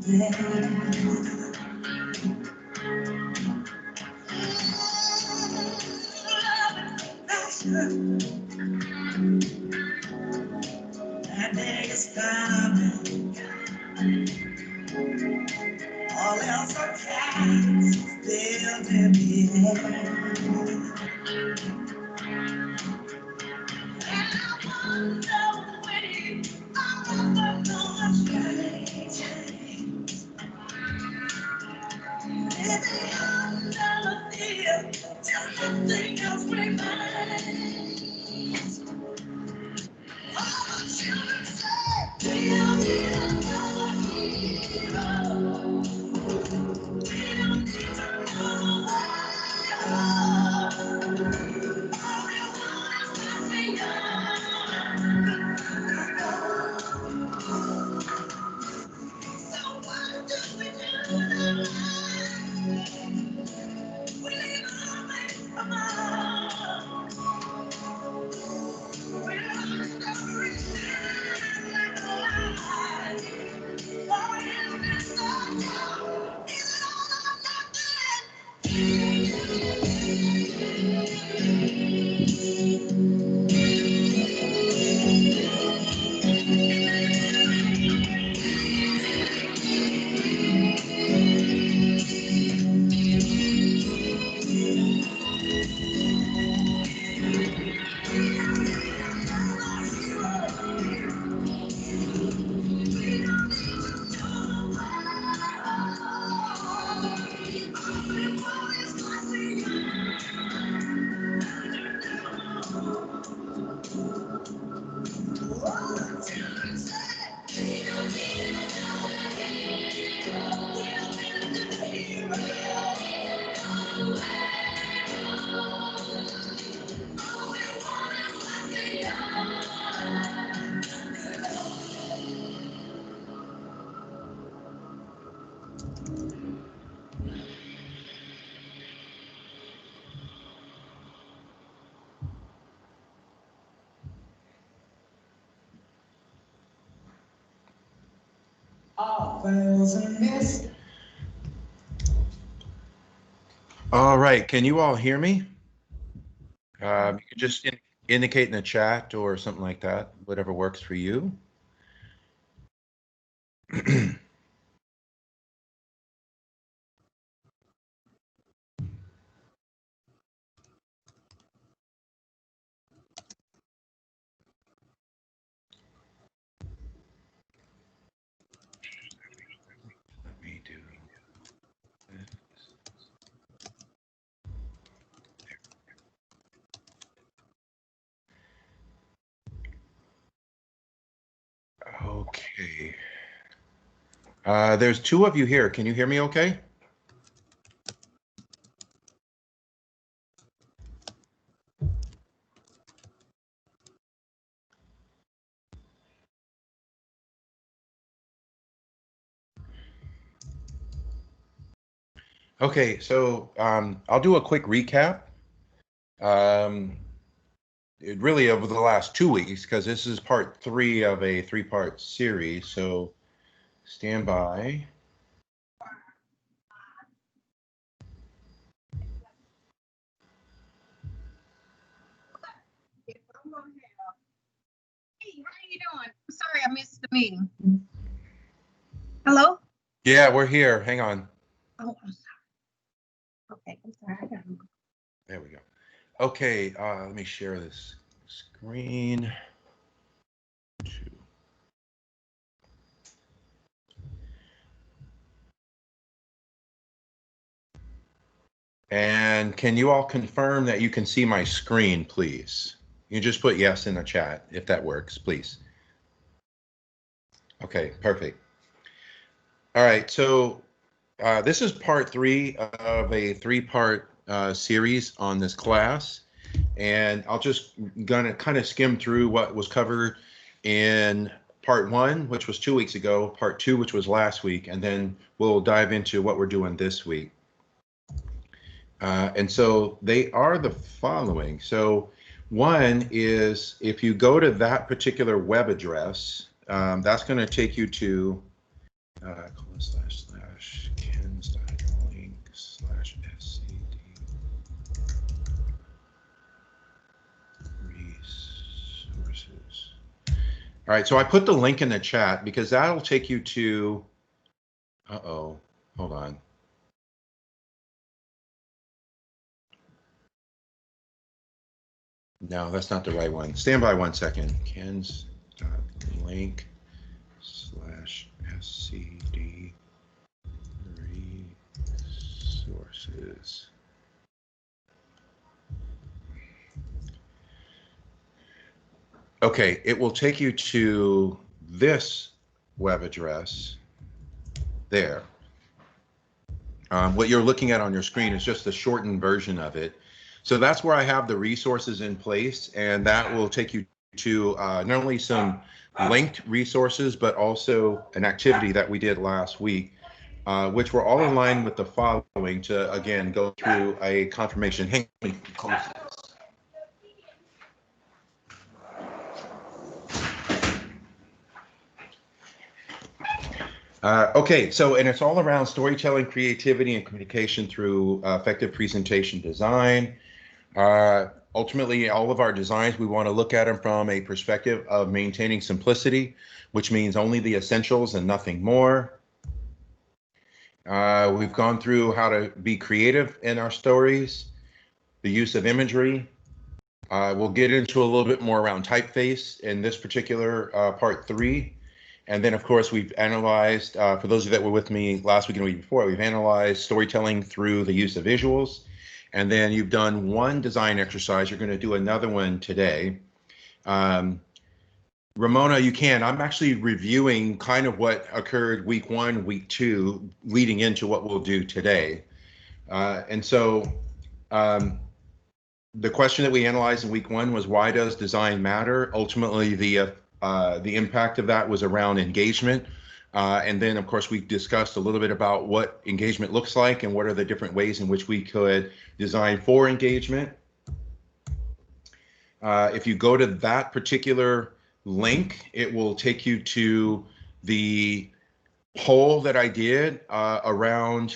That day is coming, all else are past, still to be there. And I wonder when I'm ever gonna change. Maybe I'll never feel till nothing else remains. All the children say, we don't need another hero. We don't need to know why. All we want is nothing So what do we do now? We leave our ways from home. We lost everything like a lie. For him it's so young. Is it all or all fails and miss. All right, can you all hear me? You can just indicate in the chat or something like that, whatever works for you. Let me do this. Okay. There's two of you here. Can you hear me okay? Okay, so I'll do a quick recap. Really over the last 2 weeks, because this is part 3 of a 3-part series. So stand by. Hey, how you doing? I'm sorry I missed the meeting. Hello? Yeah, we're here. Hang on. Oh, I'm sorry. Okay, I'm sorry. I got There we go. Okay, let me share this screen. And can you all confirm that you can see my screen, please? You just put yes in the chat if that works, please. Okay, perfect. All right, so this is part 3 of a 3-part series on this class. And I'll just gonna kind of skim through what was covered in part 1, which was 2 weeks ago, part 2, which was last week, and then we'll dive into what we're doing this week. And so they are the following. So one is if you go to that particular web address, that's going to take you to Kens.link/SCD resources. All right, so I put the link in the chat because that'll take you to, uh-oh, hold on. No, that's not the right one. Stand by 1 second. Kens.link/SCD resources. Okay, it will take you to this web address there. What you're looking at on your screen is just a shortened version of it. So that's where I have the resources in place, and that will take you to not only some linked resources, but also an activity that we did last week, which were all in line with the following to, again, go through a confirmation. Hang on, close this. Okay, so, and it's all around storytelling, creativity, and communication through effective presentation design. Ultimately, all of our designs, we want to look at them from a perspective of maintaining simplicity, which means only the essentials and nothing more. We've gone through how to be creative in our stories, the use of imagery. We'll get into a little bit more around typeface in this particular part 3. And then, of course, we've analyzed, for those of you that were with me last week and the week before, we've analyzed storytelling through the use of visuals. And then you've done one design exercise. You're going to do another one today. Ramona, you can. I'm actually reviewing kind of what occurred week 1, week 2, leading into what we'll do today. And so the question that we analyzed in week 1 was, why does design matter? Ultimately, the impact of that was around engagement. And then, of course, we discussed a little bit about what engagement looks like and what are the different ways in which we could design for engagement. If you go to that particular link, it will take you to the poll that I did around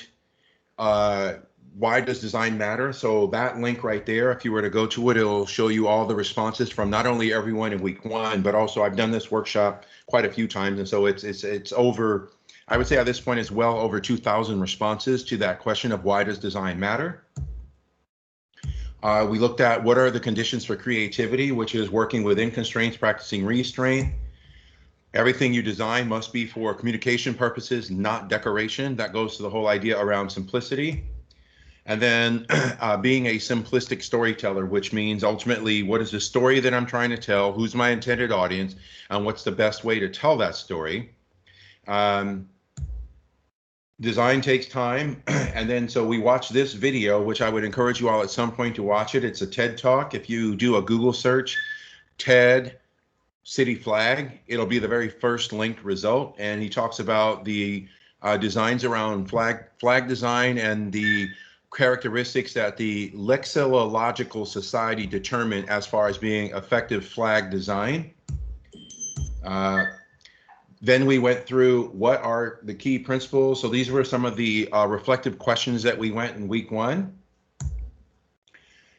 why does design matter? So that link right there, if you were to go to it, it'll show you all the responses from not only everyone in week 1, but also I've done this workshop quite a few times. And so it's over, I would say at this point, it's well over 2,000 responses to that question of why does design matter? We looked at what are the conditions for creativity, which is working within constraints, practicing restraint. Everything you design must be for communication purposes, not decoration. That goes to the whole idea around simplicity. And then being a simplistic storyteller, which means ultimately, what is the story that I'm trying to tell? Who's my intended audience? And what's the best way to tell that story? Design takes time. And then so we watched this video, which I would encourage you all at some point to watch it. It's a TED Talk. If you do a Google search, TED City Flag, it'll be the very first linked result. And he talks about the designs around flag design and the characteristics that the Lexillological Society determined as far as being effective flag design. Then we went through what are the key principles. So these were some of the reflective questions that we went in week 1.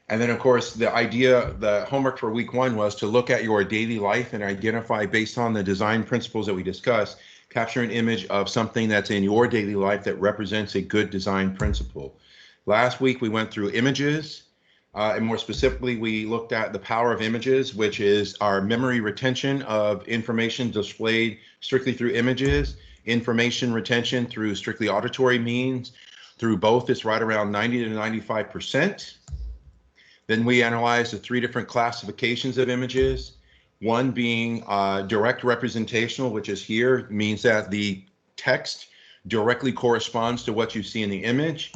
And then, of course, the homework for week 1 was to look at your daily life and identify, based on the design principles that we discussed, capture an image of something that's in your daily life that represents a good design principle. Last week, we went through images, and more specifically, we looked at the power of images, which is our memory retention of information displayed strictly through images, information retention through strictly auditory means. Through both, it's right around 90 to 95%. Then we analyzed the 3 different classifications of images. One being direct representational, which is here, means that the text directly corresponds to what you see in the image.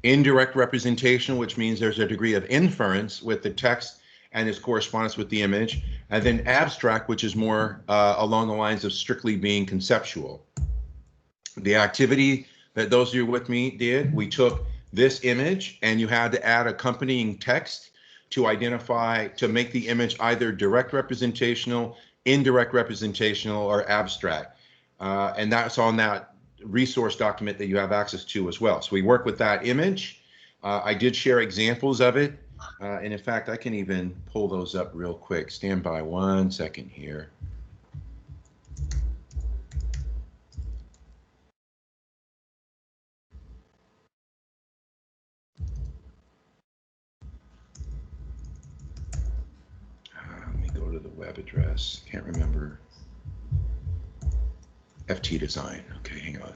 Indirect representation, which means there's a degree of inference with the text and its correspondence with the image. And then abstract, which is more along the lines of strictly being conceptual. The activity that those of you with me did, we took this image and you had to add accompanying text to identify, to make the image either direct representational, indirect representational, or abstract. And that's on that resource document that you have access to as well. So we work with that image. I did share examples of it. And in fact, I can even pull those up real quick. Stand by 1 second here. Let me go to the web address. Can't remember. FT Design. Okay, hang on.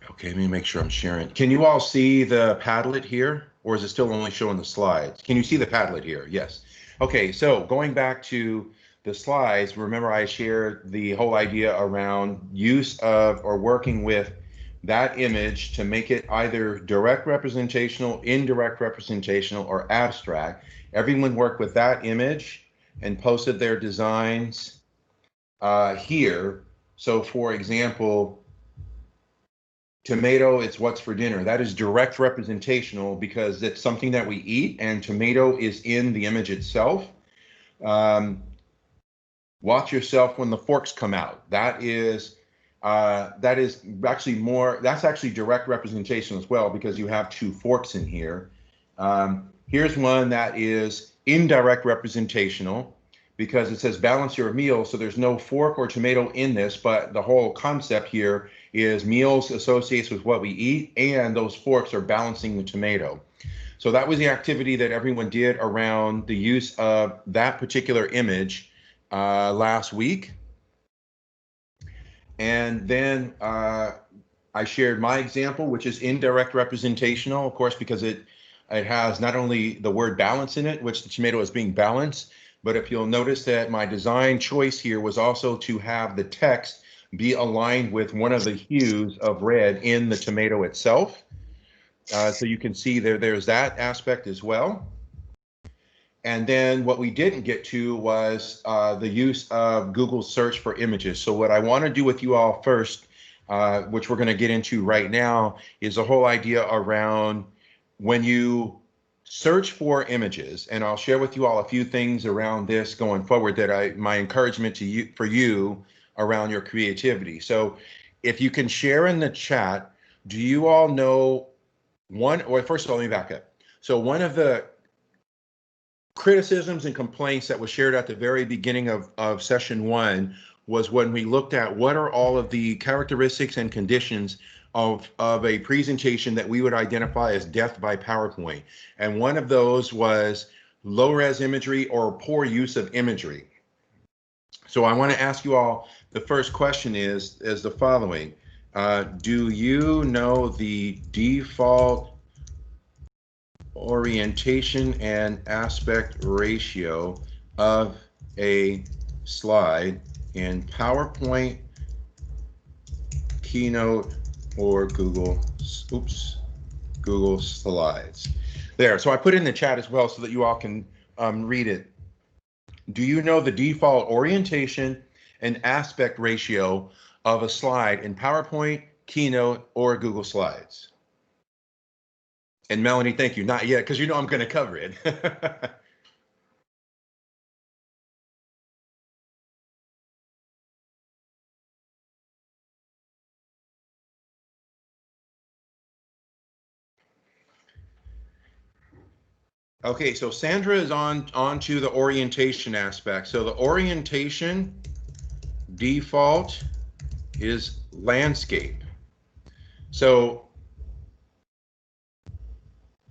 Okay, let me make sure I'm sharing. Can you all see the Padlet here, or is it still only showing the slides? Can you see the Padlet here? Yes. Okay, so going back to the slides, remember I shared the whole idea around use of or working with that image to make it either direct representational, indirect representational, or abstract. Everyone worked with that image and posted their designs here. So for example, tomato, it's what's for dinner. That is direct representational because it's something that we eat, and tomato is in the image itself. Watch yourself when the forks come out. That is actually more. That's actually direct representation as well because you have two forks in here. Here's one that is indirect representational because it says balance your meal. So there's no fork or tomato in this, but the whole concept here is meals associates with what we eat, and those forks are balancing the tomato. So that was the activity that everyone did around the use of that particular image last week. And then I shared my example, which is indirect representational, of course, because it has not only the word balance in it, which the tomato is being balanced, but if you'll notice that my design choice here was also to have the text be aligned with one of the hues of red in the tomato itself. So you can see there's that aspect as well. And then what we didn't get to was the use of Google search for images. So what I want to do with you all first, which we're going to get into right now, is the whole idea around when you search for images, and I'll share with you all a few things around this going forward that my encouragement to you for you around your creativity. So if you can share in the chat, do you all know first of all, let me back up. So one of the criticisms and complaints that was shared at the very beginning of session 1 was when we looked at what are all of the characteristics and conditions of a presentation that we would identify as death by PowerPoint. And one of those was low res imagery or poor use of imagery. So I want to ask you all, the first question is the following. Do you know the default orientation and aspect ratio of a slide in PowerPoint, Keynote, or Google Slides? There, so I put it in the chat as well so that you all can read it. Do you know the default orientation and aspect ratio of a slide in PowerPoint, Keynote, or Google Slides? And Melanie, thank you. Not yet, because you know I'm going to cover it. Okay, so Sandra is on to the orientation aspect. So the orientation default is landscape. So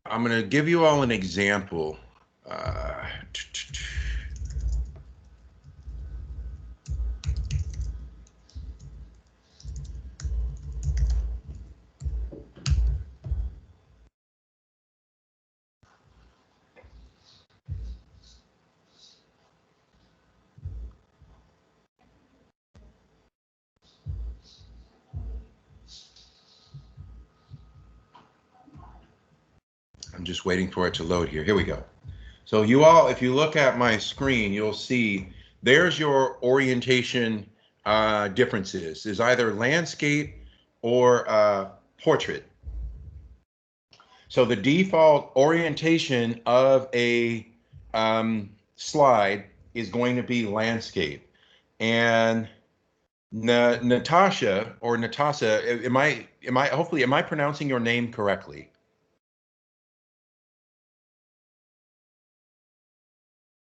I'm going to give you all an example. I'm just waiting for it to load here. Here we go. So you all, if you look at my screen, you'll see there's your orientation differences. Is either landscape or portrait. So the default orientation of a slide is going to be landscape. And Natasha or Natasha, hopefully, am I pronouncing your name correctly?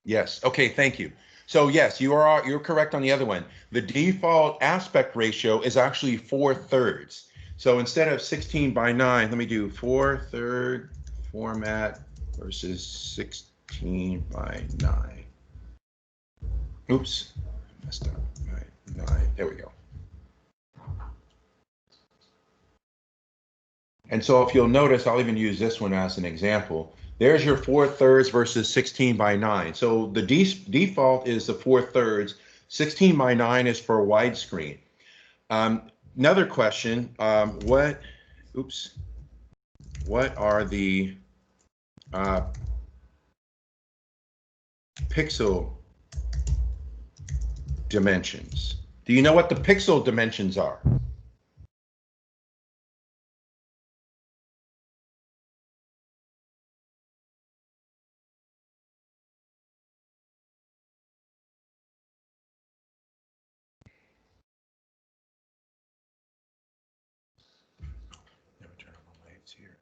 Yes. Okay. Thank you. So yes, you're correct on the other one. The default aspect ratio is actually 4/3. So instead of 16:9, let me do 4/3 format versus 16:9. Oops, messed up. All right, 9. There we go. And so if you'll notice, I'll even use this one as an example. There's your 4/3 versus 16:9. So the default is the 4/3. 16:9 is for widescreen. Another question, what are the pixel dimensions? Do you know what the pixel dimensions are? Never turn on the lights here.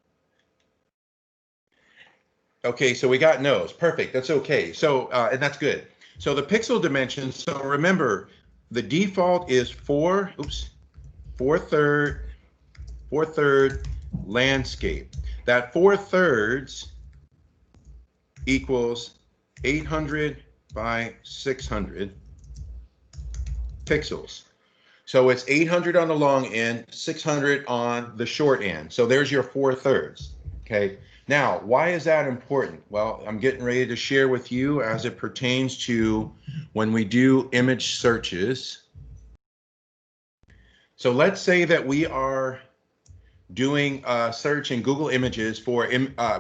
Okay, so we got no's. Perfect. That's okay. So, and that's good. So the pixel dimensions, so remember, the default is 4/3 landscape. That 4/3 equals 800 by 600 pixels. So it's 800 on the long end, 600 on the short end. So there's your 4/3. Okay. Now, why is that important? Well, I'm getting ready to share with you as it pertains to when we do image searches. So let's say that we are doing a search in Google Images for,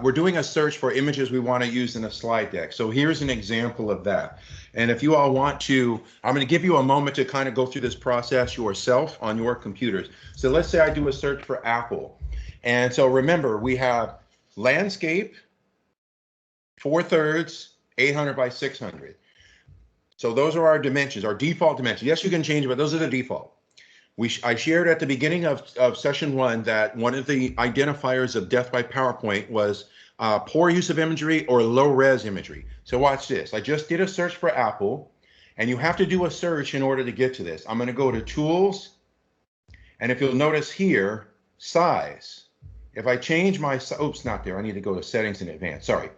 we're doing a search for images we want to use in a slide deck. So here's an example of that. And if you all want to, I'm going to give you a moment to kind of go through this process yourself on your computers. So let's say I do a search for Apple. And so remember, we have landscape, 4/3, 800 by 600. So those are our dimensions, our default dimensions. Yes, you can change it, but those are the default. I shared at the beginning of session 1 that one of the identifiers of death by PowerPoint was poor use of imagery or low res imagery. So watch this. I just did a search for Apple, and you have to do a search in order to get to this. I'm going to go to Tools, and if you'll notice here, Size. If I change my, oops, not there. I need to go to Settings and Advanced. Sorry.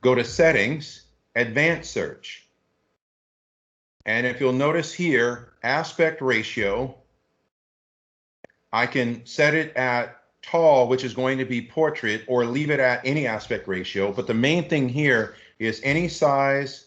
Go to Settings, Advanced Search. And if you'll notice here, aspect ratio, I can set it at tall, which is going to be portrait, or leave it at any aspect ratio. But the main thing here is any size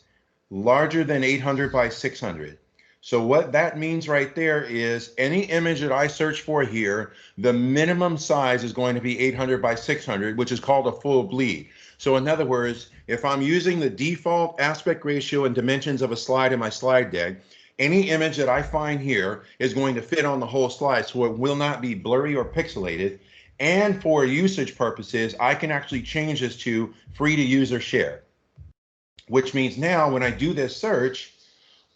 larger than 800 by 600. So what that means right there is any image that I search for here, the minimum size is going to be 800 by 600, which is called a full bleed. So in other words, if I'm using the default aspect ratio and dimensions of a slide in my slide deck, any image that I find here is going to fit on the whole slide, so it will not be blurry or pixelated. And for usage purposes, I can actually change this to free to use or share, which means now when I do this search,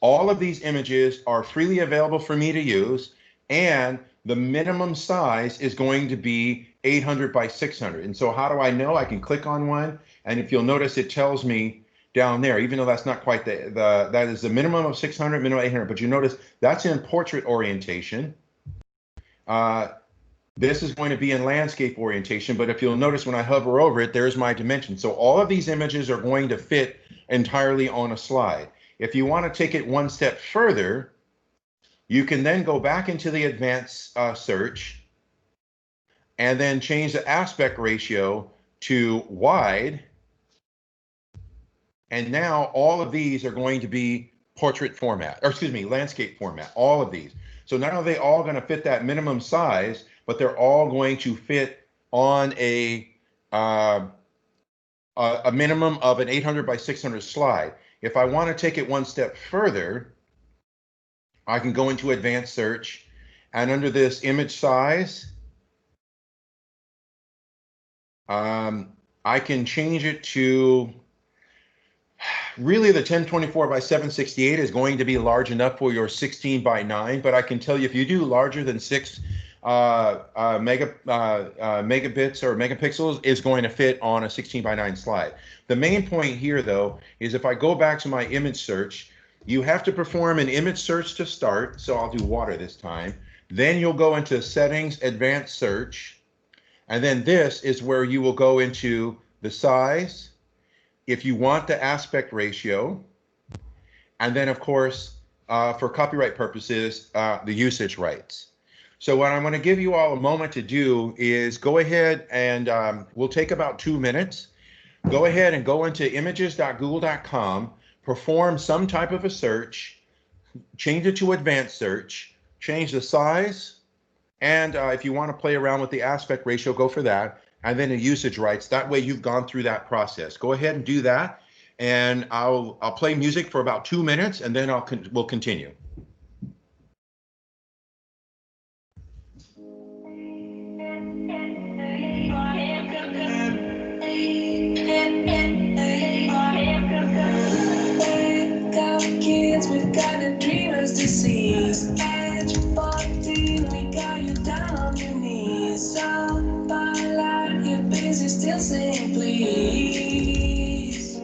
all of these images are freely available for me to use, and the minimum size is going to be 800 by 600. And so how do I know? I can click on one, and if you'll notice, it tells me down there, even though that's not quite that is the minimum of 600, minimum 800, but you notice that's in portrait orientation. This is going to be in landscape orientation, but if you'll notice when I hover over it, there's my dimension. So all of these images are going to fit entirely on a slide. If you want to take it one step further, you can then go back into the advanced search and then change the aspect ratio to wide. And now all of these are going to be portrait format, or excuse me, landscape format, all of these. So not only are they all going to fit that minimum size, but they're all going to fit on a minimum of an 800 by 600 slide. If I want to take it one step further, I can go into advanced search, And under this image size, I can change it to, really the 1024 by 768 is going to be large enough for your 16 by 9, but I can tell you if you do larger than 6 megabits or megapixels is going to fit on a 16 by 9 slide. The main point here though is if I go back to my image search, you have to perform an image search to start. So I'll do water this time. Then you'll go into settings, advanced search. And then this is where you will go into the size, if you want the aspect ratio, and then of course, for copyright purposes, the usage rights. So what I'm going to give you all a moment to do is go ahead and we'll take about 2 minutes. Go ahead and go into images.google.com, perform some type of a search, change it to advanced search, change the size, and if you want to play around with the aspect ratio, go for that. And then the usage rights. That way you've gone through that process. Go ahead and do that. And I'll play music for about 2 minutes and then we'll continue. Kids, we've got the dreamers disease. Age 14, we got you down on your knees. So, by life, you're busy still saying please.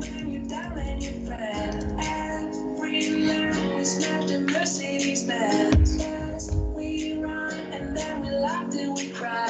When you're down and you're flat, every lamp we smash the Mercedes Benz. Yes, we run and then we laugh till we cry.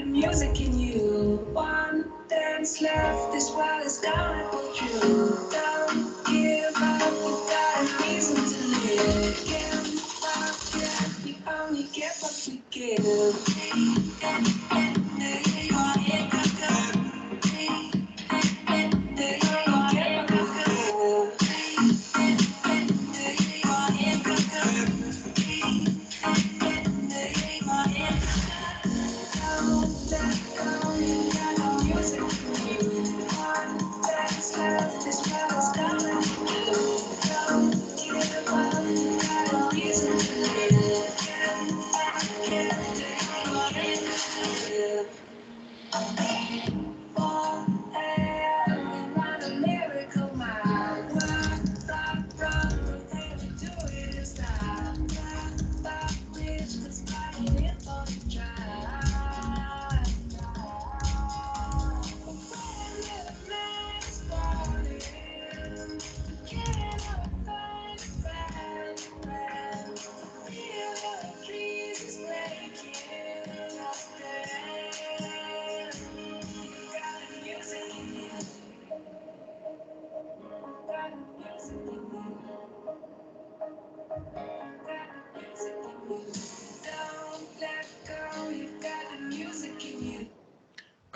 Music in you, one dance left. This world is gonna put you. Don't give up, you got a reason to live. Can't forget, you only get what you give.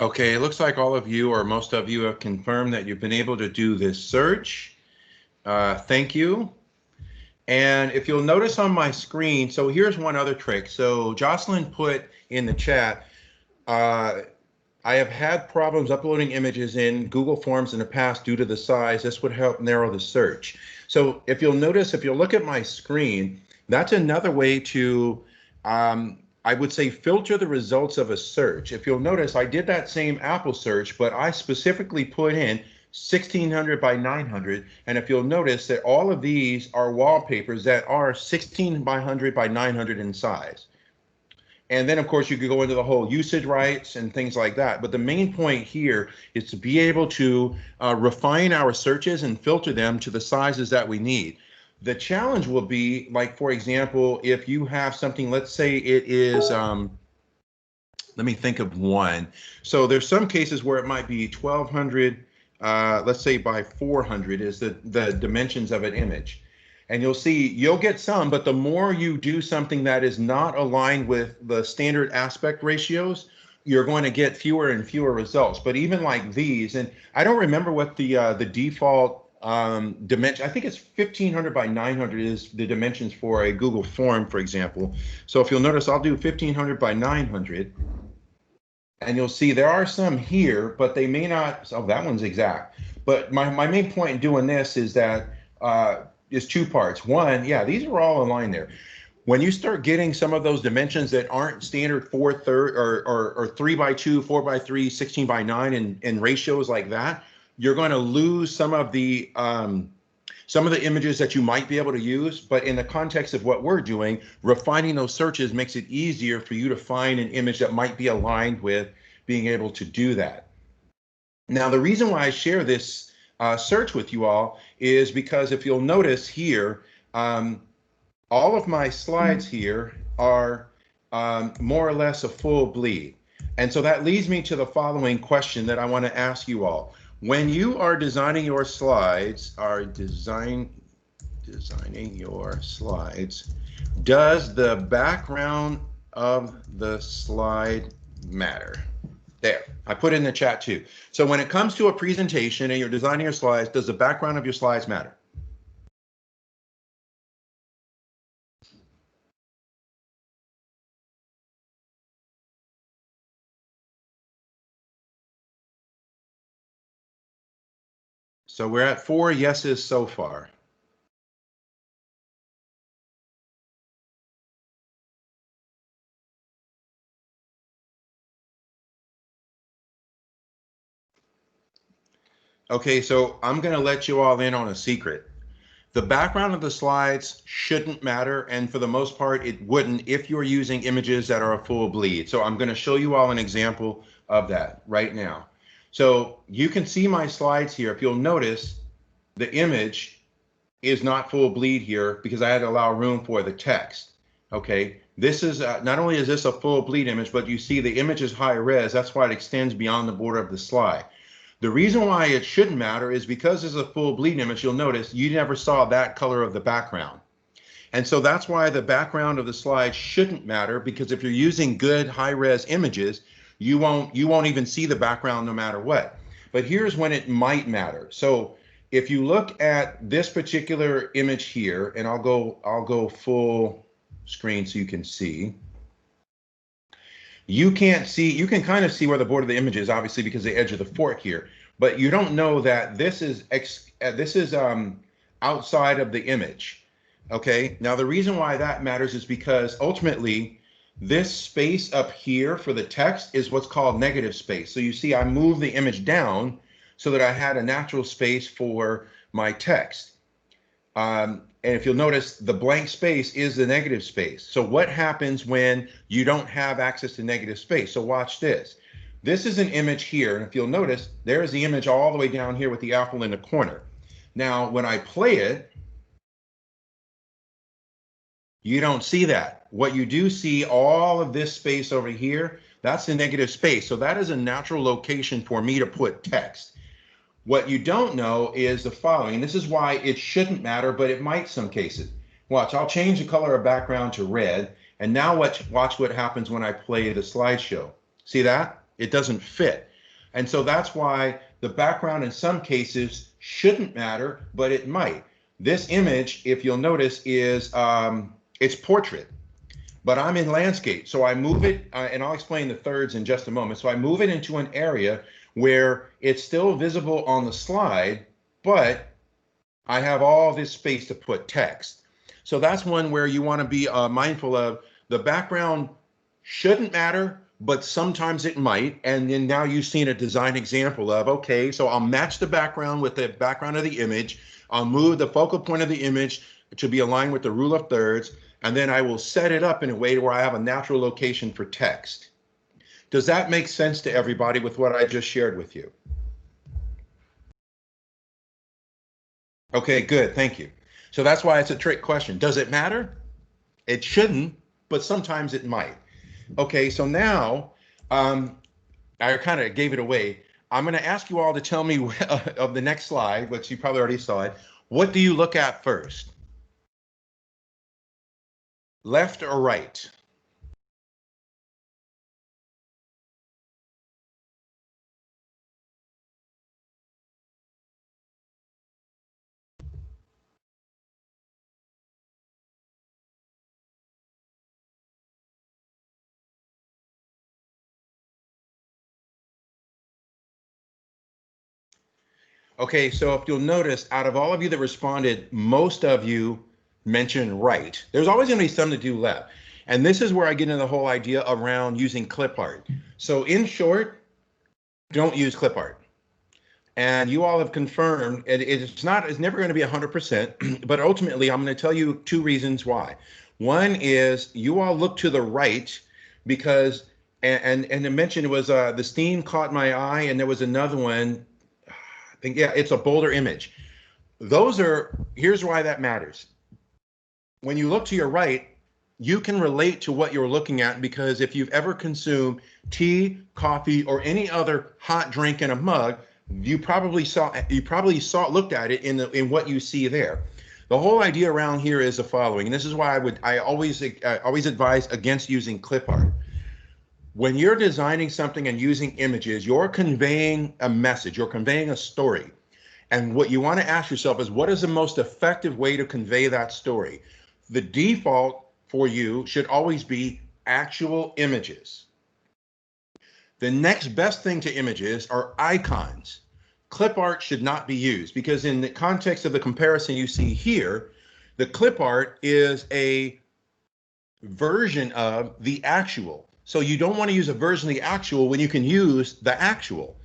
Okay, it looks like all of you or most of you have confirmed that you've been able to do this search. Thank you. And if you'll notice on my screen, so here's one other trick. So Jocelyn put in the chat, I have had problems uploading images in Google Forms in the past due to the size. This would help narrow the search. So if you'll notice, if you look at my screen, that's another way to, I would say, filter the results of a search. If you'll notice, I did that same Apple search, but I specifically put in 1600 by 900. And if you'll notice that all of these are wallpapers that are 16 by 100 by 900 in size. And then, of course, you could go into the whole usage rights and things like that. But the main point here is to be able to refine our searches and filter them to the sizes that we need. The challenge will be, like, for example, if you have something, let's say it is, let me think of one. So there's some cases where it might be 1200, let's say by 400 is the dimensions of an image. And you'll see, you'll get some, but the more you do something that is not aligned with the standard aspect ratios, you're going to get fewer and fewer results. But even like these, and I don't remember what the default dimension, I think it's 1500 by 900 is the dimensions for a Google form, for example. So if you'll notice, I'll do 1500 by 900. And you'll see there are some here, but they may not, oh, that one's exact. But my main point in doing this is that is two parts. One, yeah, these are all aligned there. When you start getting some of those dimensions that aren't standard 4 third or 3 by 2, 4 by 3, 16 by 9 and ratios like that, you're going to lose some of the images that you might be able to use. But in the context of what we're doing, refining those searches makes it easier for you to find an image that might be aligned with being able to do that. Now, the reason why I share this search with you all is because if you'll notice here, all of my slides here are more or less a full bleed. And so that leads me to the following question that I want to ask you all. When you are designing your slides, does the background of the slide matter? There, I put it in the chat too. So when it comes to a presentation and you're designing your slides, does the background of your slides matter? So we're at 4 yeses so far. Okay, so I'm going to let you all in on a secret. The background of the slides shouldn't matter, and for the most part, it wouldn't if you're using images that are a full bleed. So I'm going to show you all an example of that right now. So you can see my slides here. If you'll notice, the image is not full bleed here because I had to allow room for the text. Okay, this is not only is this a full bleed image, but you see the image is high res. That's why it extends beyond the border of the slide. The reason why it shouldn't matter is because it's a full bleed image, you'll notice you never saw that color of the background. And so that's why the background of the slide shouldn't matter, because if you're using good high-res images, you won't even see the background no matter what. But here's when it might matter. So if you look at this particular image here, and I'll go full screen so you can see. You can't see, you can kind of see where the border of the image is, obviously, because the edge of the fork here, but you don't know that this is outside of the image. Okay, now the reason why that matters is because ultimately this space up here for the text is what's called negative space. So you see I moved the image down so that I had a natural space for my text. And if you'll notice, the blank space is the negative space. So what happens when you don't have access to negative space? So watch this. This is an image here, and if you'll notice, there's the image all the way down here with the apple in the corner. Now, when I play it, you don't see that. What you do see, all of this space over here, that's the negative space. So that is a natural location for me to put text. What you don't know is the following. This is why it shouldn't matter, but it might some cases. Watch, I'll change the color of background to red, and now watch what happens when I play the slideshow. See that? It doesn't fit. And so that's why the background in some cases shouldn't matter, but it might. This image, if you'll notice, is it's portrait, but I'm in landscape. So I move it, and I'll explain the thirds in just a moment. So I move it into an area where it's still visible on the slide, but I have all this space to put text. So that's one where you want to be mindful of the background shouldn't matter, but sometimes it might. And then now you've seen a design example of, okay, so I'll match the background with the background of the image. I'll move the focal point of the image to be aligned with the rule of thirds, and then I will set it up in a way where I have a natural location for text. Does that make sense to everybody with what I just shared with you? Okay, good, thank you. So that's why it's a trick question. Does it matter? It shouldn't, but sometimes it might. Okay, so now I kind of gave it away. I'm going to ask you all to tell me of the next slide, which you probably already saw it. What do you look at first? Left or right? Okay, so if you'll notice, out of all of you that responded, most of you mentioned right. There's always going to be some that do left. And this is where I get into the whole idea around using clip art. So in short, don't use clip art. And you all have confirmed it's never going to be 100%, but ultimately I'm going to tell you two reasons why. One is you all look to the right because, and the mention was the steam caught my eye, and there was another one. I think, yeah, it's a bolder image. Here's why that matters. When you look to your right, you can relate to what you're looking at, because if you've ever consumed tea, coffee, or any other hot drink in a mug, looked at it in what you see there. The whole idea around here is the following, and this is why I always advise against using clip art. When you're designing something and using images, you're conveying a message, you're conveying a story. And what you want to ask yourself is, what is the most effective way to convey that story? The default for you should always be actual images. The next best thing to images are icons. Clip art should not be used, because in the context of the comparison you see here, the clip art is a version of the actual. So you don't want to use a version of the actual when you can use the actual.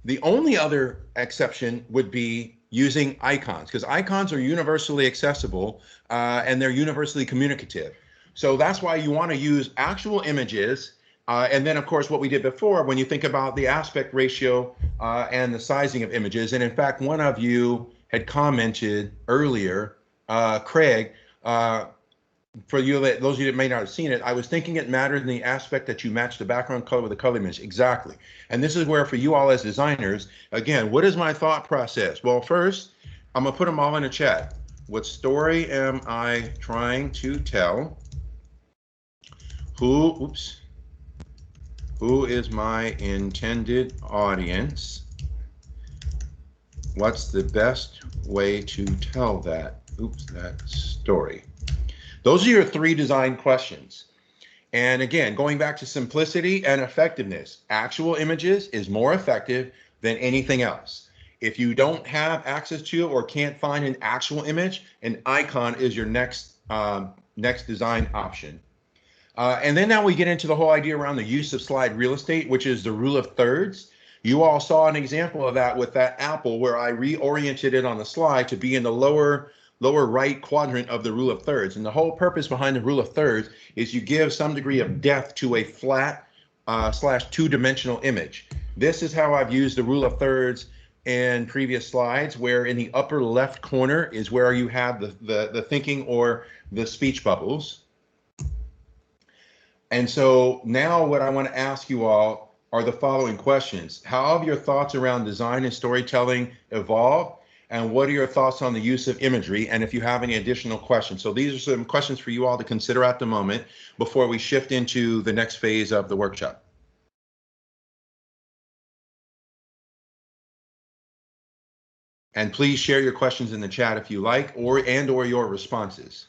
The only other exception would be using icons, because icons are universally accessible and they're universally communicative. So that's why you want to use actual images. And then, of course, what we did before, when you think about the aspect ratio and the sizing of images. And in fact, one of you had commented earlier, Craig, for you, those of you that may not have seen it, I was thinking it mattered in the aspect that you match the background color with the color image. Exactly. And this is where, for you all as designers, again, what is my thought process? Well, first, I'm going to put them all in a chat. What story am I trying to tell? Who is my intended audience? What's the best way to tell that story? Those are your three design questions. And again, going back to simplicity and effectiveness, actual images is more effective than anything else. If you don't have access to or can't find an actual image, an icon is your next design option. And then now we get into the whole idea around the use of slide real estate, which is the rule of thirds. You all saw an example of that with that apple, where I reoriented it on the slide to be in the lower right quadrant of the rule of thirds. And the whole purpose behind the rule of thirds is you give some degree of depth to a flat / two-dimensional image. This is how I've used the rule of thirds in previous slides, where in the upper left corner is where you have the thinking or the speech bubbles. And so now what I want to ask you all are the following questions. How have your thoughts around design and storytelling evolved? And what are your thoughts on the use of imagery? And if you have any additional questions. So these are some questions for you all to consider at the moment before we shift into the next phase of the workshop. And please share your questions in the chat if you like, or your responses.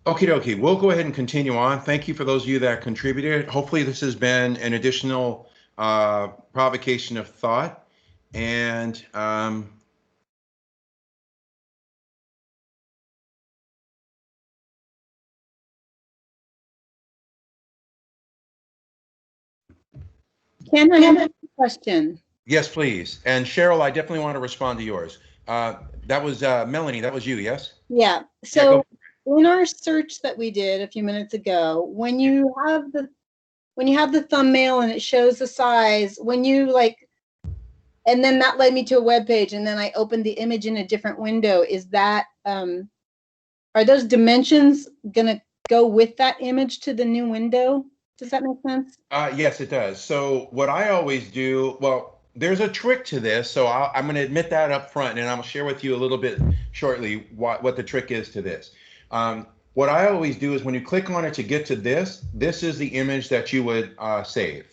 Okie dokie, we'll go ahead and continue on. Thank you for those of you that contributed. Hopefully this has been an additional provocation of thought, and Ken, I have a question. yes, please. And Cheryl, I definitely want to respond to yours. That was Melanie. That was you, yes? Yeah. So in our search that we did a few minutes ago, when you have the thumbnail and it shows the size, when you and then that led me to a web page, and then I opened the image in a different window. Is that are those dimensions gonna go with that image to the new window? Does that make sense? Yes, it does. So what I always do, well, there's a trick to this. So I'm going to admit that up front, and I'll share with you a little bit shortly what the trick is to this. What I always do is when you click on it to get to this is the image that you would save.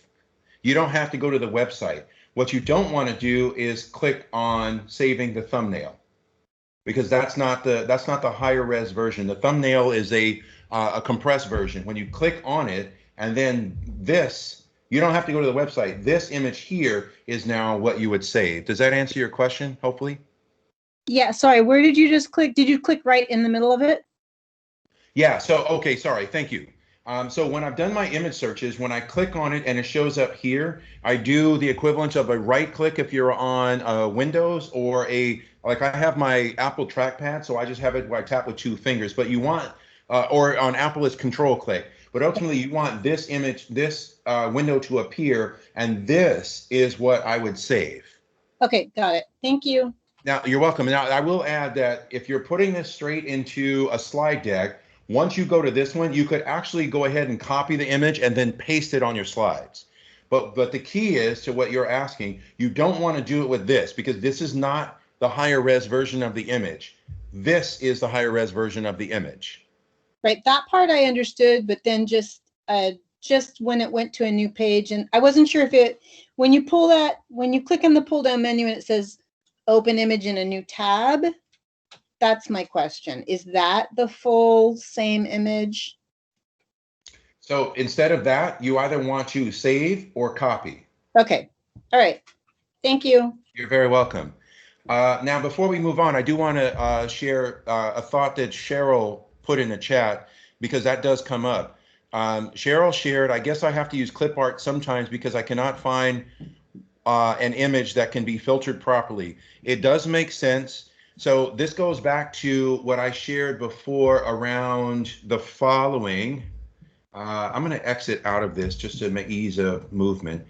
You don't have to go to the website. What you don't want to do is click on saving the thumbnail, because that's not the higher res version. The thumbnail is a compressed version. When you click on it, and then this, you don't have to go to the website. This image here is now what you would save. Does that answer your question, hopefully? Yeah, sorry, where did you just click? Did you click right in the middle of it? Yeah, so, okay, sorry, thank you. So when I've done my image searches, when I click on it and it shows up here, I do the equivalent of a right click if you're on Windows, or like I have my Apple trackpad, so I just have it where I tap with 2 fingers, but you want, or on Apple it's control click. But ultimately, you want this image, this window to appear, and this is what I would save. Okay, got it. Thank you. Now, you're welcome. Now, I will add that if you're putting this straight into a slide deck, once you go to this one, you could actually go ahead and copy the image and then paste it on your slides. But the key is to what you're asking, you don't want to do it with this, because this is not the higher res version of the image. This is the higher res version of the image. Right, that part I understood, but then just when it went to a new page, and I wasn't sure if when you click on the pull down menu and it says open image in a new tab, that's my question. Is that the full same image? So instead of that, you either want to save or copy. Okay, all right, thank you. You're very welcome. Now, before we move on, I do want to share a thought that Cheryl put in the chat, because that does come up. Cheryl shared, I guess I have to use clip art sometimes because I cannot find an image that can be filtered properly. It does make sense. So this goes back to what I shared before around the following. I'm going to exit out of this just to make ease of movement.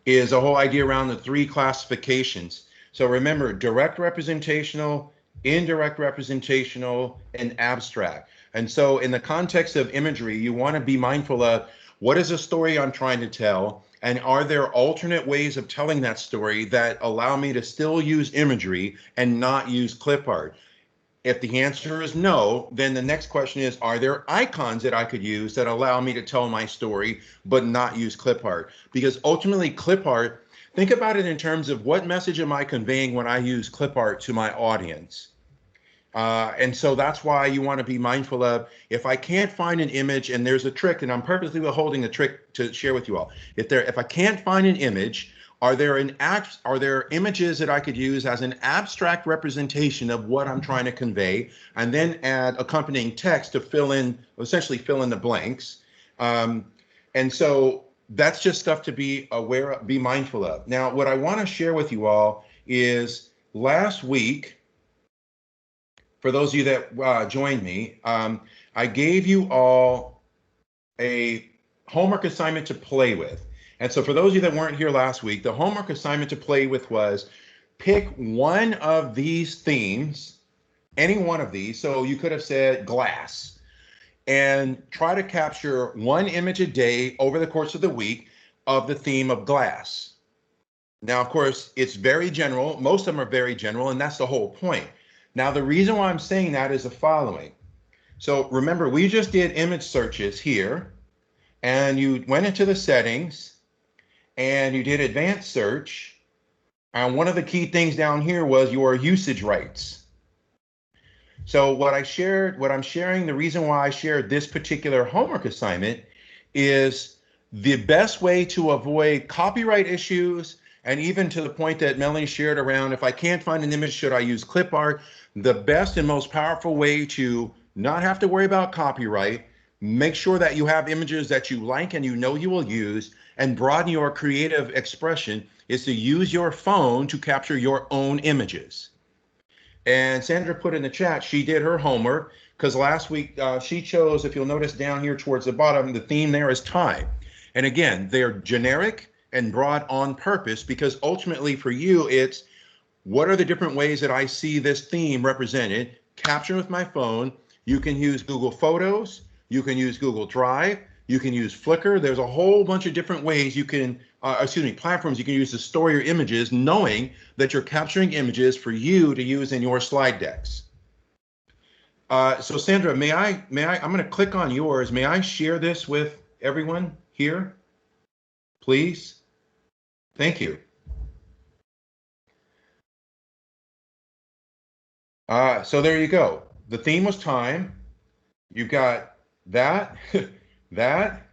Is a whole idea around the 3 classifications. So remember, direct representational, indirect representational, and abstract. And so in the context of imagery, you want to be mindful of what is the story I'm trying to tell, and are there alternate ways of telling that story that allow me to still use imagery and not use clip art? If the answer is no, then the next question is, are there icons that I could use that allow me to tell my story but not use clip art? Because ultimately, clip art, think about it in terms of what message am I conveying when I use clip art to my audience? And so that's why you want to be mindful of, if I can't find an image, and there's a trick, and I'm purposely withholding a trick to share with you all. If I can't find an image, are there images that I could use as an abstract representation of what I'm trying to convey, and then add accompanying text to essentially fill in the blanks? And so that's just stuff to be aware of, be mindful of. Now, what I want to share with you all is last week, for those of you that joined me, I gave you all a homework assignment to play with. And so for those of you that weren't here last week, the homework assignment to play with was pick one of these themes, any one of these. So you could have said glass, and try to capture one image a day over the course of the week of the theme of glass. Now, of course, it's very general. Most of them are very general, and that's the whole point. Now, the reason why I'm saying that is the following. So remember, we just did image searches here, and you went into the settings and you did advanced search. And one of the key things down here was your usage rights. So what I'm sharing, the reason why I shared this particular homework assignment is The best way to avoid copyright issues, and even to the point that Melanie shared around, if I can't find an image, should I use clip art? The best and most powerful way to not have to worry about copyright, make sure that you have images that you like and you know you will use, and broaden your creative expression, is to use your phone to capture your own images. And Sandra put in the chat, she did her homework, because last week she chose, if you'll notice down here towards the bottom, the theme there is time. And again, they're generic and broad on purpose, because ultimately for you, it's what are the different ways that I see this theme represented, captured with my phone. You can use Google Photos, you can use Google Drive, you can use Flickr. There's a whole bunch of different ways you can, platforms you can use to store your images, knowing that you're capturing images for you to use in your slide decks. So Sandra, I'm going to click on yours. May I share this with everyone here, please? Thank you. So there you go. The theme was time. You've got that, that,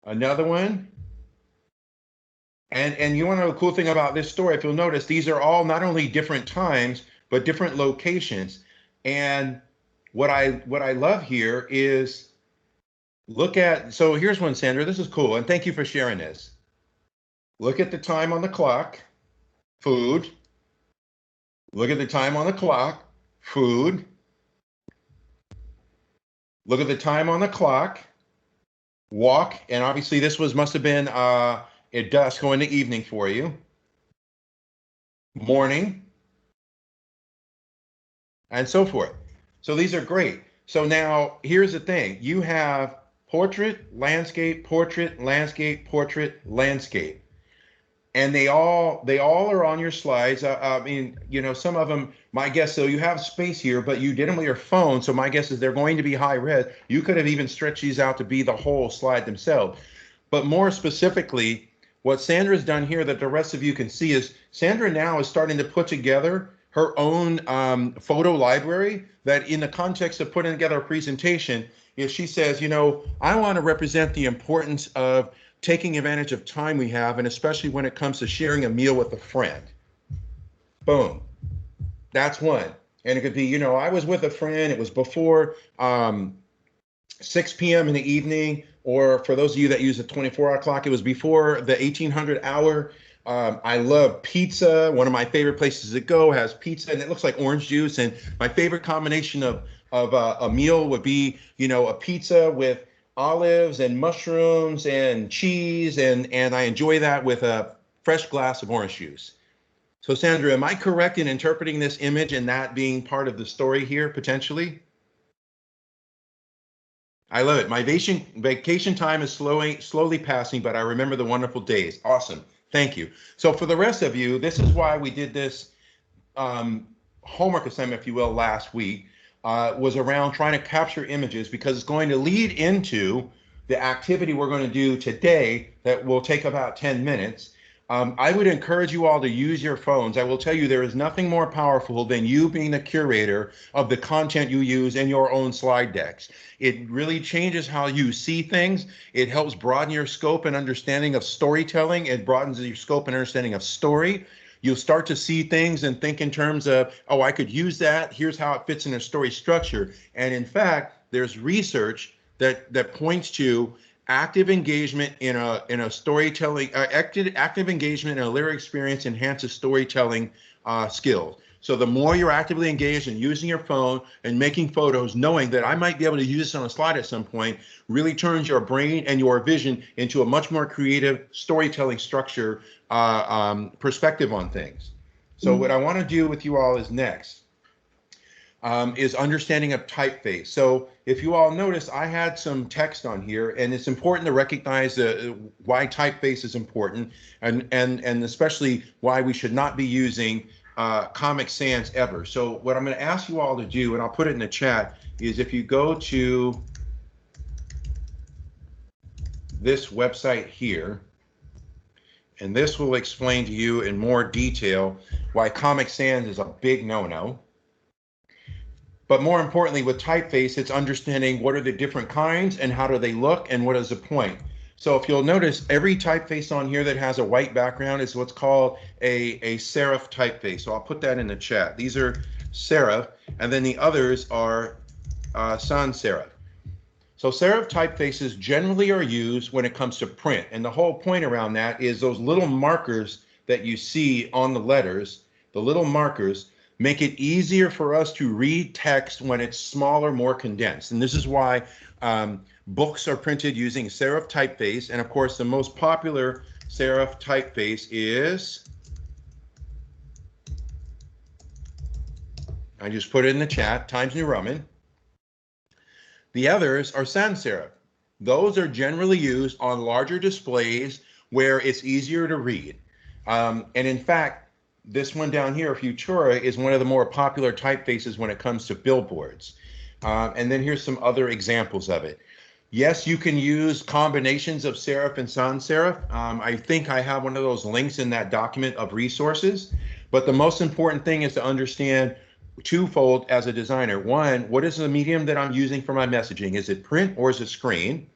another one. And you want to know the cool thing about this story, if you'll notice, these are all not only different times, but different locations. And what I love here is look at, so here's one, Sandra, this is cool. And thank you for sharing this. Look at the time on the clock, food. Look at the time on the clock, food. Look at the time on the clock, walk. And obviously this must have been at dusk going to evening for you. Morning. And so forth. So these are great. So now here's the thing. You have portrait, landscape, portrait, landscape, portrait, landscape. And they all are on your slides. I mean, you know, some of them, my guess, so you have space here, but you did them with your phone. So my guess is they're going to be high res. You could have even stretched these out to be the whole slide themselves. But more specifically, what Sandra's done here that the rest of you can see is Sandra now is starting to put together her own photo library that in the context of putting together a presentation, if she says, you know, I want to represent the importance of taking advantage of time we have, and especially when it comes to sharing a meal with a friend. Boom. That's one. And it could be, you know, I was with a friend, it was before 6 p.m. in the evening, or for those of you that use the 24-hour clock, it was before the 1800 hour. I love pizza. One of my favorite places to go has pizza, and it looks like orange juice. And my favorite combination of a meal would be, you know, a pizza with olives and mushrooms and cheese, and I enjoy that with a fresh glass of orange juice. So Sandra, am I correct in interpreting this image and that being part of the story here potentially? I love it. My vacation time is slowly passing, but I remember the wonderful days. Awesome. Thank you. So for the rest of you, this is why we did this homework assignment, if you will, last week. Was around trying to capture images, because it's going to lead into the activity we're going to do today that will take about 10 minutes. I would encourage you all to use your phones. I will tell you there is nothing more powerful than you being the curator of the content you use in your own slide decks. It really changes how you see things. It helps broaden your scope and understanding of storytelling. It broadens your scope and understanding of story. You'll start to see things and think in terms of, oh, I could use that. Here's how it fits in a story structure. And in fact, there's research that points to active engagement in a storytelling, active engagement in a lyric experience enhances storytelling skills. So the more you're actively engaged in using your phone and making photos, knowing that I might be able to use this on a slide at some point, really turns your brain and your vision into a much more creative storytelling structure perspective on things. So what I want to do with you all is next is understanding of typeface. So if you all notice, I had some text on here, and it's important to recognize why typeface is important, and especially why we should not be using Comic Sans ever. So what I'm going to ask you all to do, and I'll put it in the chat, is if you go to this website here, and this will explain to you in more detail why Comic Sans is a big no-no. But more importantly, with typeface, it's understanding what are the different kinds and how do they look and what is the point. So if you'll notice, every typeface on here that has a white background is what's called a serif typeface. So I'll put that in the chat. These are serif, and then the others are sans serif. So serif typefaces generally are used when it comes to print. And the whole point around that is those little markers that you see on the letters, the little markers, make it easier for us to read text when it's smaller, more condensed. And this is why books are printed using serif typeface. And of course, the most popular serif typeface is, I just put it in the chat, Times New Roman. The others are sans serif. Those are generally used on larger displays where it's easier to read. And in fact, this one down here, Futura, is one of the more popular typefaces when it comes to billboards. And then here's some other examples of it. Yes, you can use combinations of serif and sans serif. I think I have one of those links in that document of resources. But the most important thing is to understand twofold as a designer. One, what is the medium that I'm using for my messaging? Is it print or is it screen?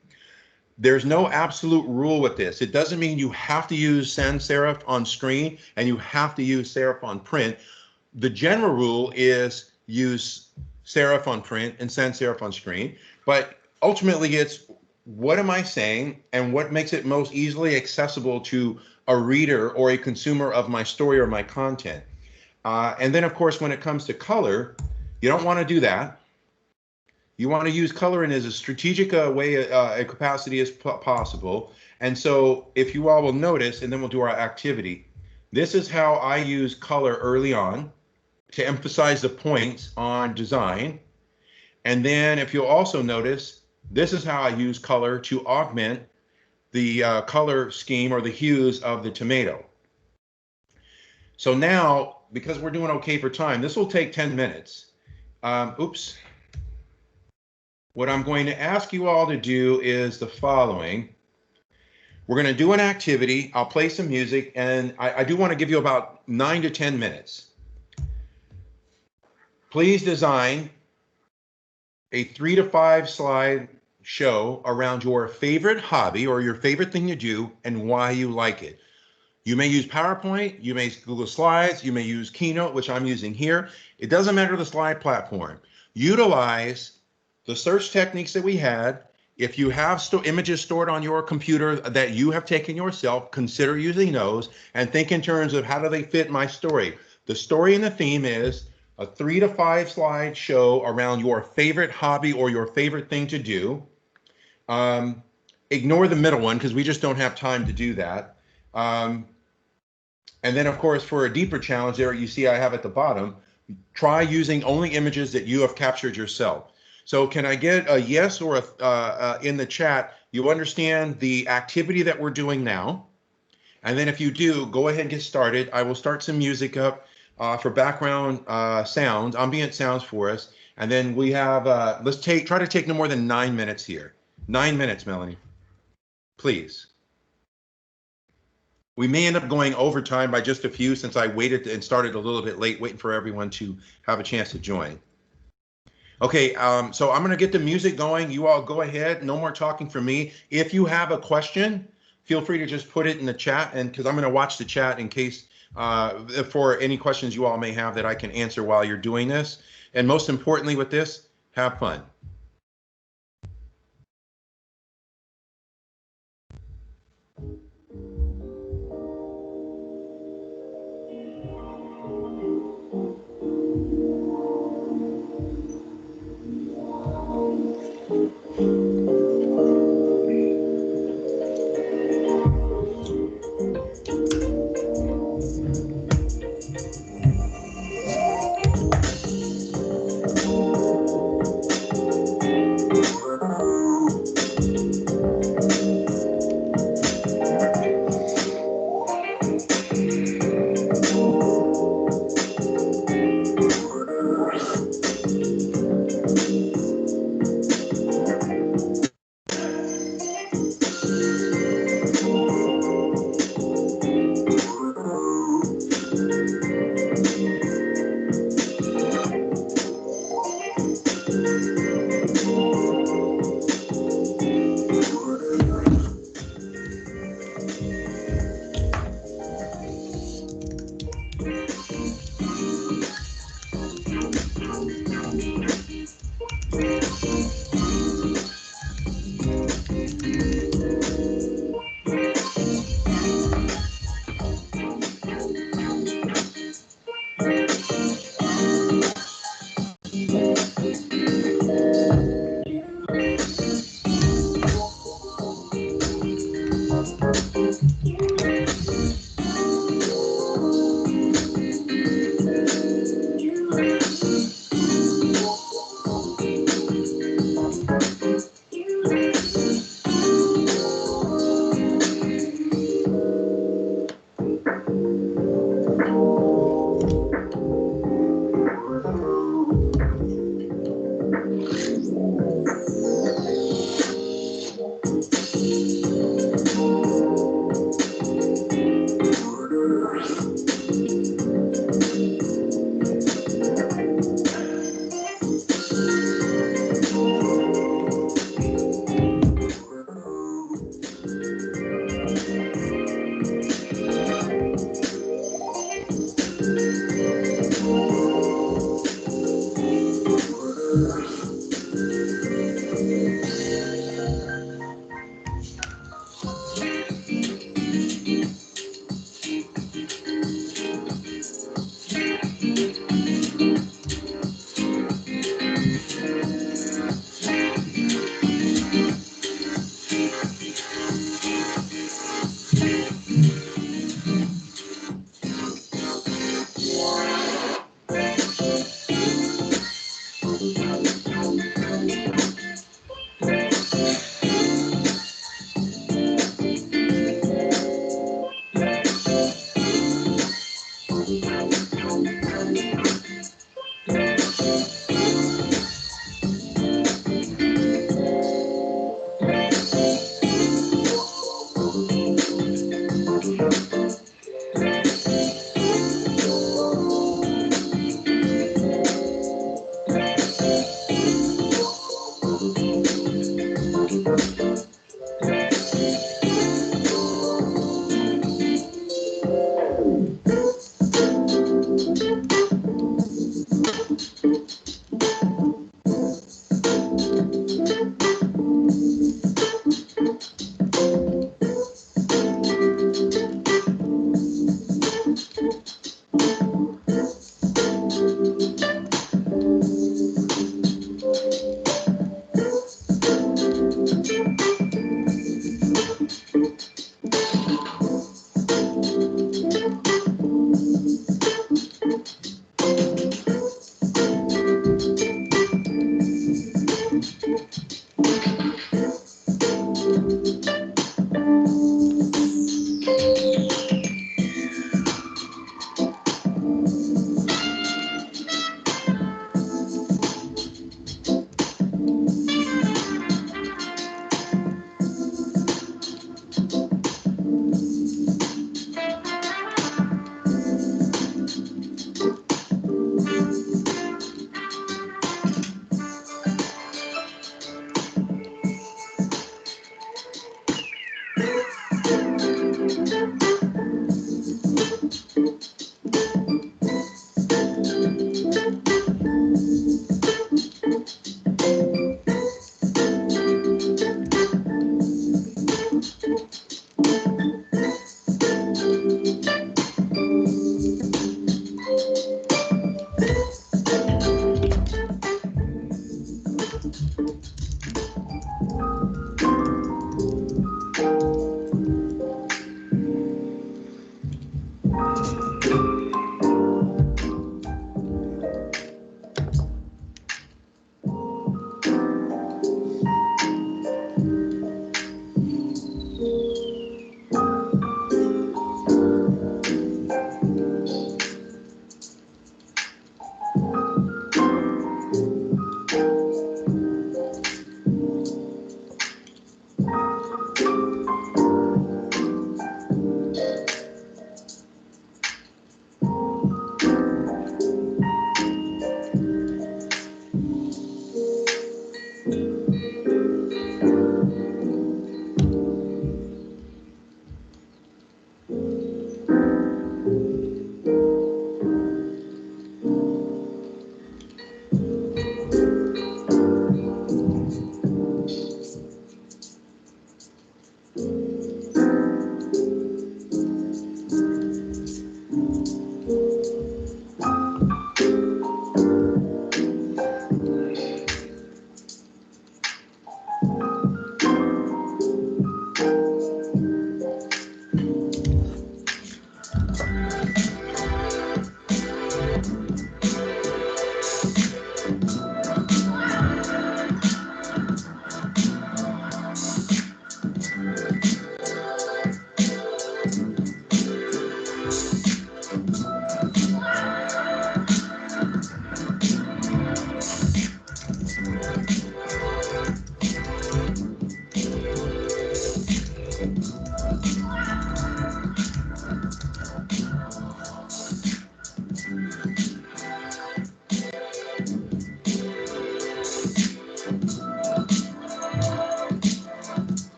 There's no absolute rule with this. It doesn't mean you have to use sans serif on screen and you have to use serif on print. The general rule is use serif on print and sans serif on screen. But ultimately, it's what am I saying and what makes it most easily accessible to a reader or a consumer of my story or my content. And then, of course, when it comes to color, you don't want to do that. You want to use color in as a strategic way, a capacity as possible. And so if you all will notice, and then we'll do our activity, this is how I use color early on to emphasize the points on design. And then if you'll also notice, this is how I use color to augment the color scheme or the hues of the tomato. So now, because we're doing okay for time, this will take 10 minutes. Oops. What I'm going to ask you all to do is the following. We're going to do an activity. I'll play some music, and I do want to give you about 9 to 10 minutes. Please design a 3 to 5 slide show around your favorite hobby or your favorite thing to do and why you like it. You may use PowerPoint, you may use Google Slides, you may use Keynote, which I'm using here. It doesn't matter the slide platform. Utilize the search techniques that we had. If you have images stored on your computer that you have taken yourself, consider using those and think in terms of how do they fit my story. The story and the theme is a 3 to 5 slide show around your favorite hobby or your favorite thing to do. Ignore the middle one because we just don't have time to do that. And then, of course, for a deeper challenge there, you see I have at the bottom, try using only images that you have captured yourself. So can I get a yes or a in the chat? You understand the activity that we're doing now. And then if you do, go ahead and get started. I will start some music up for background sounds, ambient sounds for us. And then we have, let's try to take no more than 9 minutes here. 9 minutes, Melanie, please. We may end up going overtime by just a few since I waited and started a little bit late, waiting for everyone to have a chance to join. Okay, so I'm going to get the music going. You all go ahead. No more talking from me. If you have a question, feel free to just put it in the chat, and because I'm going to watch the chat in case for any questions you all may have that I can answer while you're doing this. And most importantly with this, have fun.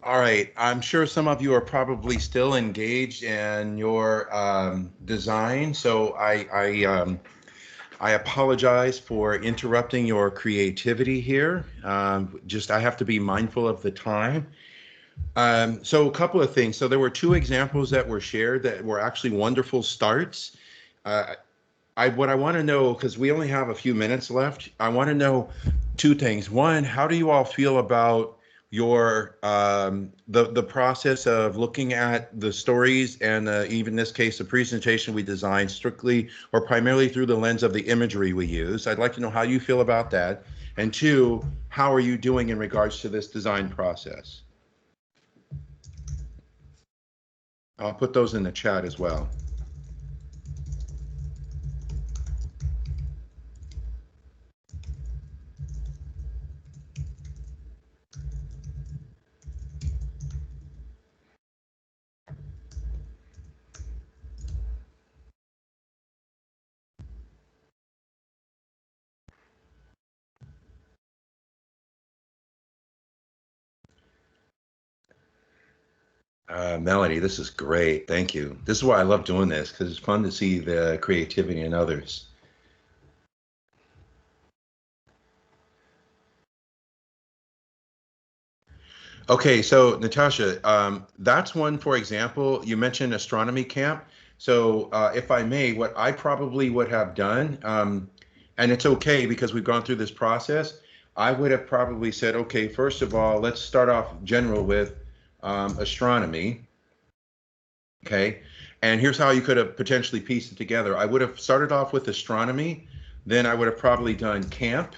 All right, I'm sure some of you are probably still engaged in your design, so I apologize for interrupting your creativity here. Just I have to be mindful of the time. So a couple of things. So there were two examples that were shared that were actually wonderful starts. Uh, what I want to know, because we only have a few minutes left, I want to know two things. One, how do you all feel about your the process of looking at the stories and even in this case, the presentation we designed strictly or primarily through the lens of the imagery we use? I'd like to know how you feel about that. And two, how are you doing in regards to this design process? I'll put those in the chat as well. Melanie, this is great. Thank you. This is why I love doing this, because it's fun to see the creativity in others. Okay, so Natasha, that's one, for example, you mentioned astronomy camp. So if I may, what I probably would have done, and it's okay because we've gone through this process, I would have probably said, okay, first of all, let's start off general with astronomy. Okay. And here's how you could have potentially pieced it together. I would have started off with astronomy, then I would have probably done camp.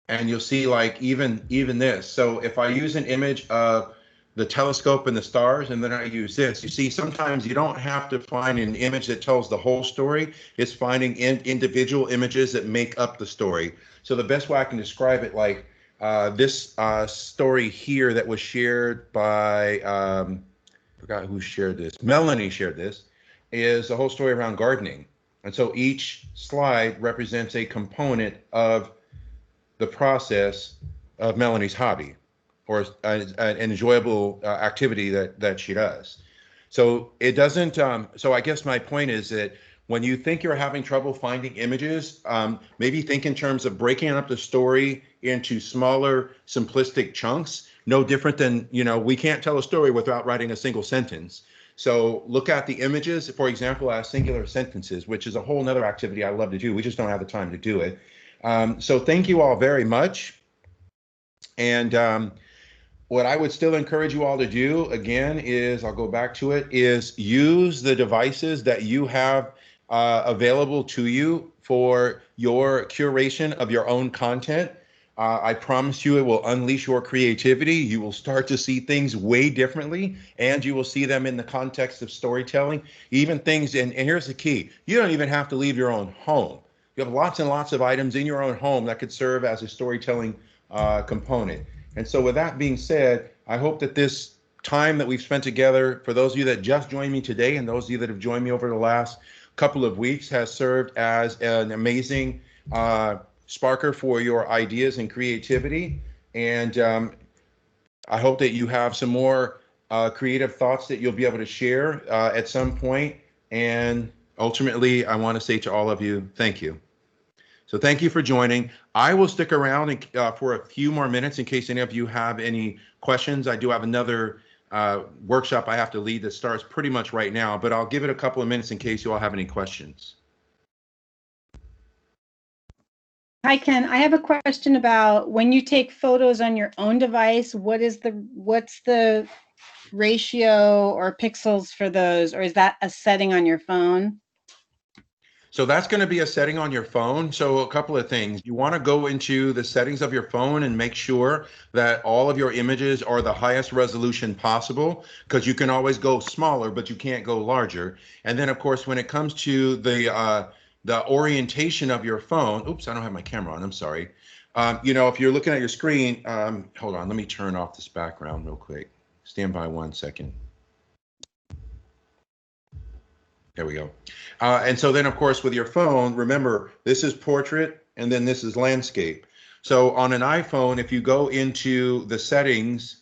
And you'll see like even this. So if I use an image of the telescope and the stars, and then I use this. You see, sometimes you don't have to find an image that tells the whole story. It's finding individual images that make up the story. So the best way I can describe it, like this story here that was shared by, forgot who shared this. Melanie shared this, is the whole story around gardening. And so each slide represents a component of the process of Melanie's hobby or an enjoyable activity that she does. So it doesn't, so I guess my point is that when you think you're having trouble finding images, maybe think in terms of breaking up the story into smaller, simplistic chunks. No different than, we can't tell a story without writing a single sentence. So look at the images, for example, as singular sentences, which is a whole nother activity I love to do. We just don't have the time to do it. So thank you all very much. And what I would still encourage you all to do, again, is, I'll go back to it, is use the devices that you have available to you for your curation of your own content. I promise you it will unleash your creativity. You will start to see things way differently, and you will see them in the context of storytelling. Even things, and here's the key, you don't even have to leave your own home. You have lots and lots of items in your own home that could serve as a storytelling component. And so with that being said, I hope that this time that we've spent together, for those of you that just joined me today and those of you that have joined me over the last couple of weeks, has served as an amazing sparker for your ideas and creativity. And I hope that you have some more creative thoughts that you'll be able to share at some point. And ultimately, I want to say to all of you, thank you. So thank you for joining. I will stick around for a few more minutes in case any of you have any questions. I do have another workshop I have to lead that starts pretty much right now, but I'll give it a couple of minutes in case you all have any questions. Hi, Ken. I have a question about when you take photos on your own device, what's the ratio or pixels for those, or is that a setting on your phone? So that's going to be a setting on your phone. So a couple of things. You want to go into the settings of your phone and make sure that all of your images are the highest resolution possible, because you can always go smaller, but you can't go larger. And then, of course, when it comes to the orientation of your phone, oops, I don't have my camera on, I'm sorry. If you're looking at your screen, hold on, let me turn off this background real quick. Stand by 1 second. There we go. And so then, of course, with your phone, remember, this is portrait and then this is landscape. So on an iPhone, if you go into the settings,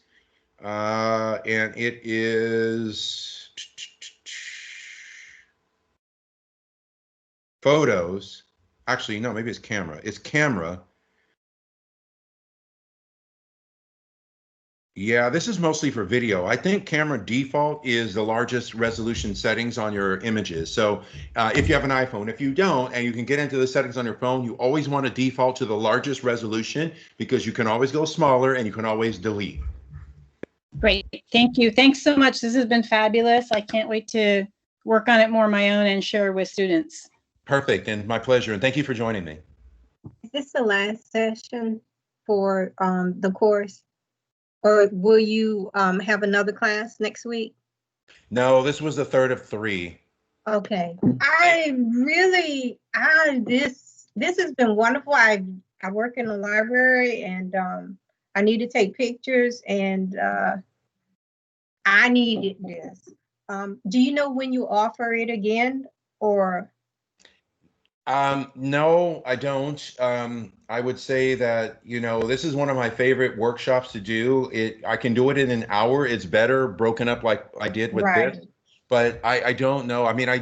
and it is photos, actually, no, maybe it's camera. It's camera. Yeah, this is mostly for video. I think camera default is the largest resolution settings on your images. So if you have an iPhone, if you don't, and you can get into the settings on your phone, you always want to default to the largest resolution because you can always go smaller and you can always delete. Great. Thank you. Thanks so much. This has been fabulous. I can't wait to work on it more on my own and share with students. Perfect. And my pleasure. And thank you for joining me. Is this the last session for the course? Or will you have another class next week? No, this was the third of 3. Okay. This has been wonderful. I work in the library and I need to take pictures and I needed this. Do you know when you offer it again or? No, I don't. I would say that, this is one of my favorite workshops to do. I can do it in an hour. It's better broken up like I did with Right. this. But I don't know. I mean, I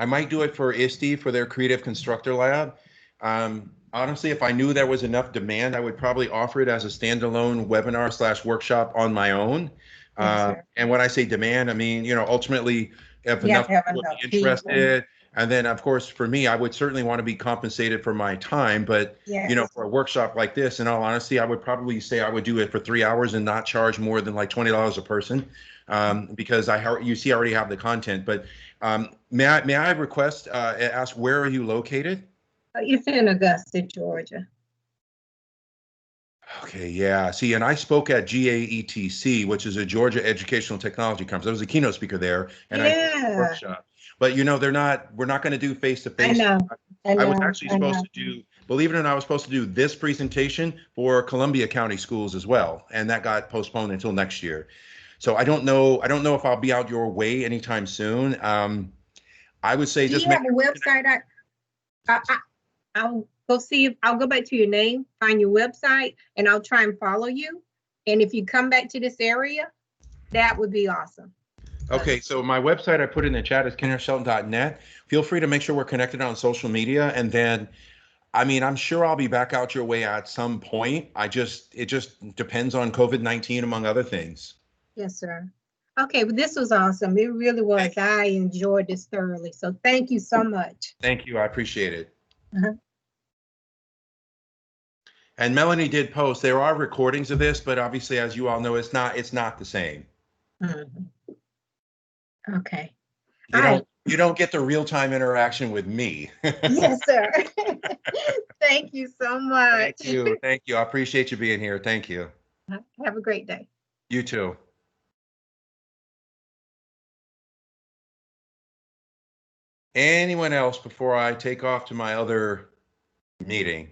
might do it for ISTE for their Creative Constructor Lab. Honestly, if I knew there was enough demand, I would probably offer it as a standalone webinar / workshop on my own. Yes, And when I say demand, I mean, ultimately, if you have enough to have people enough are people. interested, and then, of course, for me, I would certainly want to be compensated for my time. But, Yes. for a workshop like this, in all honesty, I would probably say I would do it for 3 hours and not charge more than like $20 a person, because I already have the content. But may I request, ask, where are you located? It's in Augusta, Georgia. Okay, yeah. See, and I spoke at GAETC, which is a Georgia Educational Technology Conference. I was a keynote speaker there, and I did a Yeah, workshop. But we're not going to do face to I face. know, I I was know, actually I supposed know. to do, believe it or not, I was supposed to do this presentation for Columbia County schools as well, and that got postponed until next year. So I don't know. I don't know if I'll be out your way anytime soon. I would say Do just you make have a website? I'll go see if I'll go back to your name, find your website, and I'll try and follow you. And if you come back to this area, that would be awesome. Okay, so my website I put in the chat is kennethshelton.net. Feel free to make sure we're connected on social media, and then I mean, I'm sure I'll be back out your way at some point. It just depends on COVID-19 among other things. Yes, sir. Okay, but this was awesome. It really was. I enjoyed this thoroughly. So thank you so much. Thank you. I appreciate it. Uh-huh. And Melanie did post, there are recordings of this, but obviously, as you all know, it's not the same. Mhm. Okay. You All right. you don't get the real-time interaction with me. Yes, sir. Thank you so much. Thank you. Thank you. I appreciate you being here. Thank you. Have a great day. You too. Anyone else before I take off to my other meeting?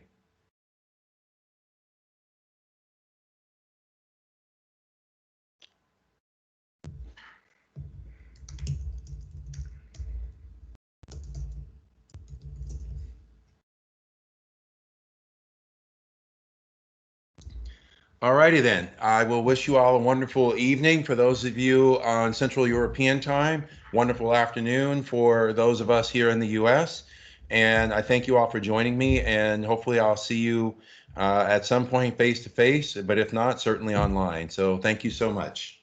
All righty then. I will wish you all a wonderful evening for those of you on Central European time. Wonderful afternoon for those of us here in the US. And I thank you all for joining me. And hopefully I'll see you at some point face to face, but if not, certainly online. So thank you so much.